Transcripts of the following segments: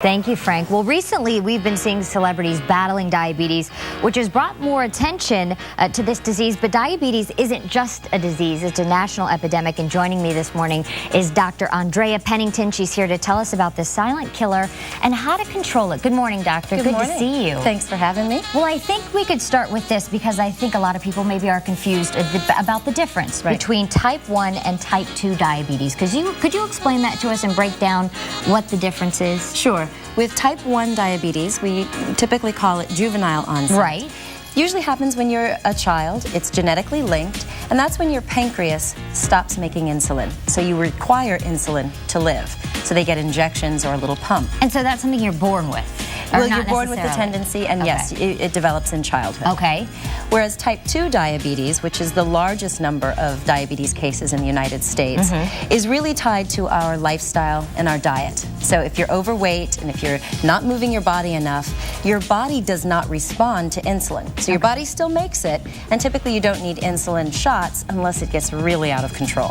Thank you, Frank. Well, recently we've been seeing celebrities battling diabetes, which has brought more attention to this disease. But diabetes isn't just a disease, it's a national epidemic. And joining me this morning is Dr. Andrea Pennington. She's here to tell us about this silent killer and how to control it. Good morning, doctor. Good morning. to see you. Thanks for having me. Well, I think we could start with this because I think a lot of people maybe are confused about the difference between type 1 and type 2 diabetes. Could you explain that to us and break down what the difference is? Sure. With type 1 diabetes, we typically call it juvenile onset. Right. Usually happens when you're a child. It's genetically linked, and that's when your pancreas stops making insulin. So you require insulin to live. So they get injections or a little pump. And so that's something you're born with? Well, you're born with the tendency, and yes, it develops in childhood. Okay. Whereas type 2 diabetes, which is the largest number of diabetes cases in the United States, is really tied to our lifestyle and our diet. So if you're overweight and if you're not moving your body enough, your body does not respond to insulin. So your body still makes it, and typically you don't need insulin shots unless it gets really out of control.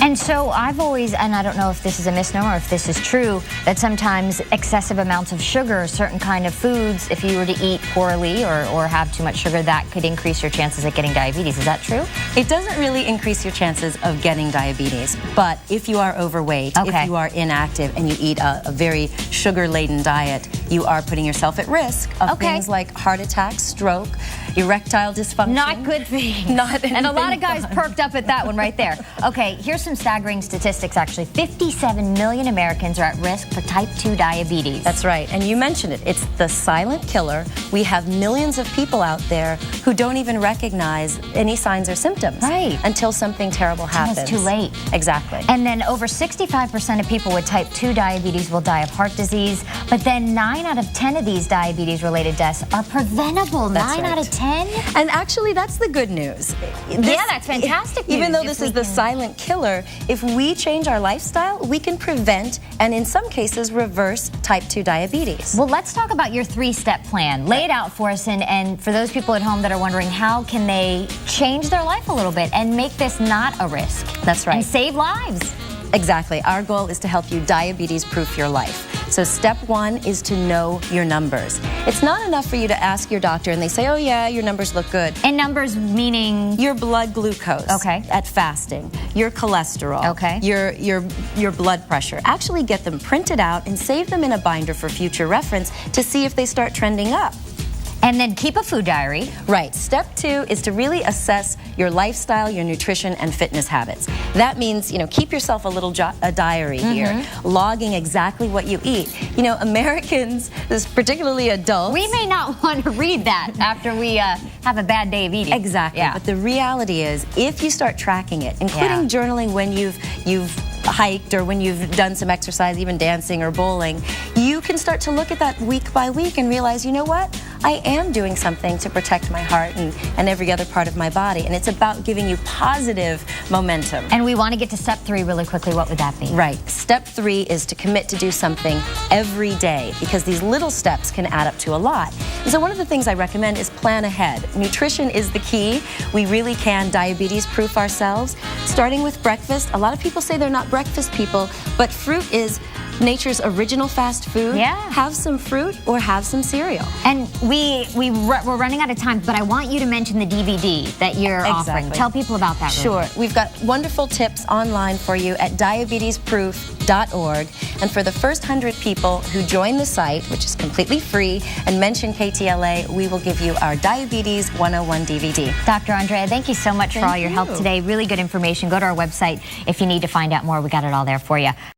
And so I've always, and I don't know if this is a misnomer or if this is true, that sometimes excessive amounts of sugar, certain kind of foods, if you were to eat poorly or have too much sugar, that could increase your chances of getting diabetes. Is that true? It doesn't really increase your chances of getting diabetes, but if you are overweight, if you are inactive and you eat a very sugar-laden diet, you are putting yourself at risk of things like heart attack, stroke, erectile dysfunction. Not good thing. And a lot of guys perked up at that one right there. Okay, here's some staggering statistics actually. 57 million Americans are at risk for type 2 diabetes. That's right, and you mentioned it. It's the silent killer. We have millions of people out there who don't even recognize any signs or symptoms until something terrible happens. It's too late. Exactly. And then over 65% of people with type 2 diabetes will die of heart disease, but then 9 out of 10 of these diabetes-related deaths are preventable. That's 9 out of 10? And actually, that's the good news. Yeah, that's fantastic news. Even though this is the silent killer, if we change our lifestyle, we can prevent and in some cases reverse type 2 diabetes. Well, let's talk about your 3-step plan. Lay it out for us, and for those people at home that are wondering, how can they change their life a little bit and make this not a risk? That's right. And save lives. Exactly. Our goal is to help you diabetes-proof your life. So step 1 is to know your numbers. It's not enough for you to ask your doctor and they say, oh yeah, your numbers look good. And numbers meaning? Your blood glucose at fasting, your cholesterol, your blood pressure. Actually get them printed out and save them in a binder for future reference to see if they start trending up. And then keep a food diary. Right. Step 2 is to really assess your lifestyle, your nutrition, and fitness habits. That means, keep yourself a little diary here, logging exactly what you eat. Americans, particularly adults, we may not want to read that after we have a bad day of eating. Exactly. Yeah. But the reality is, if you start tracking it, including journaling when you've hiked or when you've done some exercise, even dancing or bowling, you can start to look at that week by week and realize, you know what? I am doing something to protect my heart and every other part of my body. And it's about giving you positive momentum. And we want to get to step 3 really quickly. What would that be? Right. Step 3 is to commit to do something every day, because these little steps can add up to a lot. And so one of the things I recommend is plan ahead. Nutrition is the key. We really can diabetes-proof ourselves. Starting with breakfast. A lot of people say they're not breakfast people, but fruit is nature's original fast food. Yeah. Have some fruit or have some cereal. And we're running out of time, but I want you to mention the DVD that you're offering. Tell people about that. Sure. We've got wonderful tips online for you at diabetesproof.org. And for the first 100 people who join the site, which is completely free, and mention KTLA, we will give you our Diabetes 101 DVD. Dr. Andrea, thank you so much for all your help today. Really good information. Go to our website if you need to find out more. We got it all there for you.